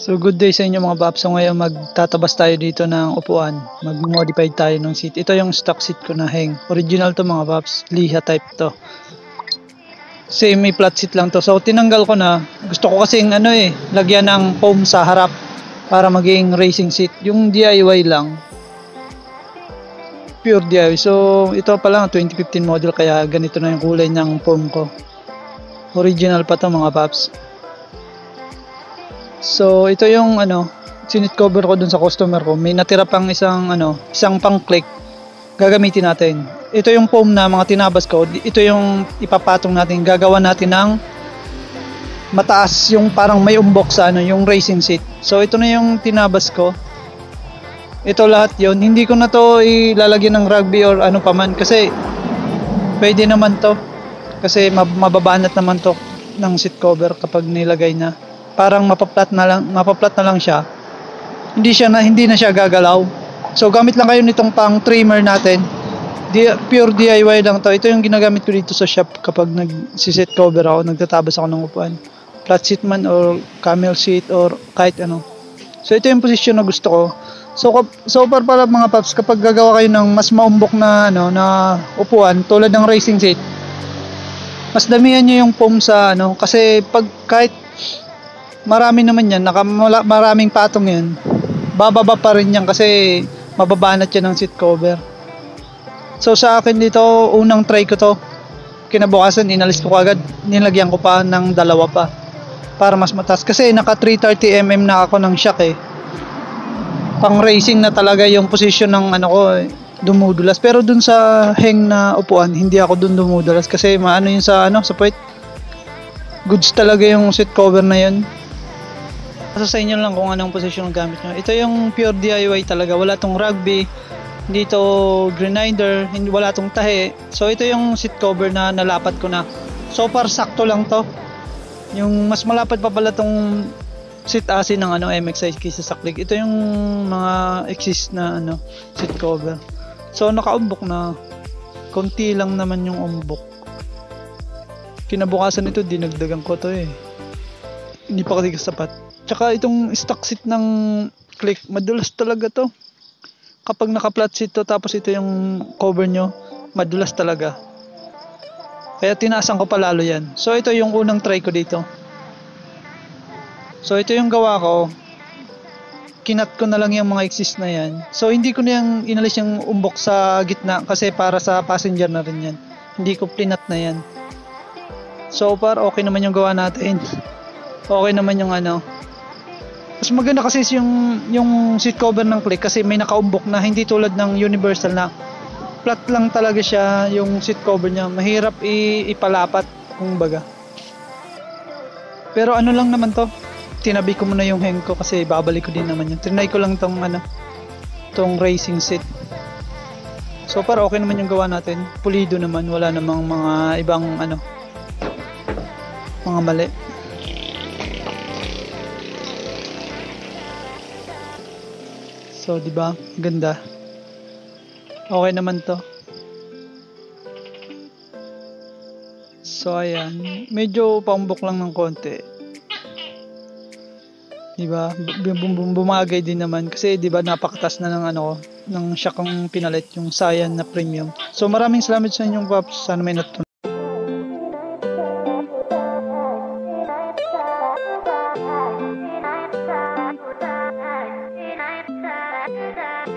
So good day sa inyo mga paps. So ngayon magtatabas tayo dito ng upuan. Mag-modify tayo ng seat. Ito yung stock seat ko na hang. Original to mga paps. Liha type to. Semi flat seat lang to. So tinanggal ko na. Gusto ko kasing lagyan ng foam sa harap para maging racing seat. Yung DIY lang. Pure DIY. So ito pa lang 2015 model kaya ganito na yung kulay ng foam ko. Original pa to mga paps. So ito yung sinit cover ko dun sa customer ko. May natira pang isang pang click. Gagamitin natin. Ito yung foam na mga tinabas ko. Ito yung ipapatong natin. Gagawa natin ng mataas yung parang may umbok sa yung racing seat. So ito na yung tinabas ko. Ito lahat yon. Hindi ko na to ilalagyan ng rugby or ano paman kasi pwede naman to. Kasi mababanat naman to ng seat cover kapag nilagay na. Parang mapaplat na lang siya. Hindi na siya gagalaw. So gamit lang kayo nitong pang trimmer natin. Pure DIY lang to. Ito yung ginagamit ko dito sa shop kapag nag-seat cover ako, nagtatabas ako ng upuan. Flat seat man or camel seat or kahit ano. So ito yung position na gusto ko. So far pala mga paps, kapag gagawa kayo ng mas maumbok na na upuan tulad ng racing seat, mas damihan niyo yung foam sa kasi pag kahit marami naman yan, maraming patong yan, bababa pa rin yan kasi mababanat yan ng seat cover. So sa akin dito, unang try ko to, kinabukasan inalis ko agad, nilagyan ko pa ng dalawa pa para mas mataas kasi naka 330mm na ako ng shock pang racing na talaga yung position ng dumudulas. Pero dun sa hang na upuan, hindi ako dun dumudulas kasi maano yun sa puwet. Goods talaga yung seat cover na yun. So sa inyo lang kung anong position ang gamit nyo. Ito yung pure DIY talaga. Wala tong rugby, hindi to grinder, wala tong tahe. So ito yung seat cover na nalapat ko na. So far sakto lang to. Yung mas malapad pa pala tong seat asin ng MXI kaysa sa click. Ito yung mga exist na seat cover. So nakaumbok na. Konti lang naman yung umbok. Kinabukasan ito dinagdagan ko to Hindi pa kasi sapat. Tsaka itong stock seat ng click, madulas talaga to. Kapag naka-flat seat to tapos ito yung cover nyo, madulas talaga. Kaya tinaasan ko pa lalo yan. So ito yung unang try ko dito. So ito yung gawa ko. Kinat ko na lang yung mga exist na yan. So hindi ko na yung inalis yung umbok sa gitna kasi para sa passenger na rin yan. Hindi ko plinat na yan. So far okay naman yung gawa natin. Okay naman yung Mas maganda kasi yung seat cover ng click kasi may nakaumbok na, hindi tulad ng universal na flat lang talaga siya yung seat cover niya. Mahirap ipalapat kumbaga. Pero lang naman to. Tinabi ko muna yung hang ko kasi babalik ko din naman yun. Trinay ko lang tong racing seat. So far okay naman yung gawa natin. Pulido naman, wala namang mga ibang mga mali. So, di ba? Ganda. Okay naman to. So, ayan. Medyo paumbok lang ng konti. Di ba? Bumagay din naman kasi di ba napakatas na ng shock ang pinalit, yung Saiyan na premium. So, maraming salamat sa inyong paps. Sana may natutunan. Da da da da.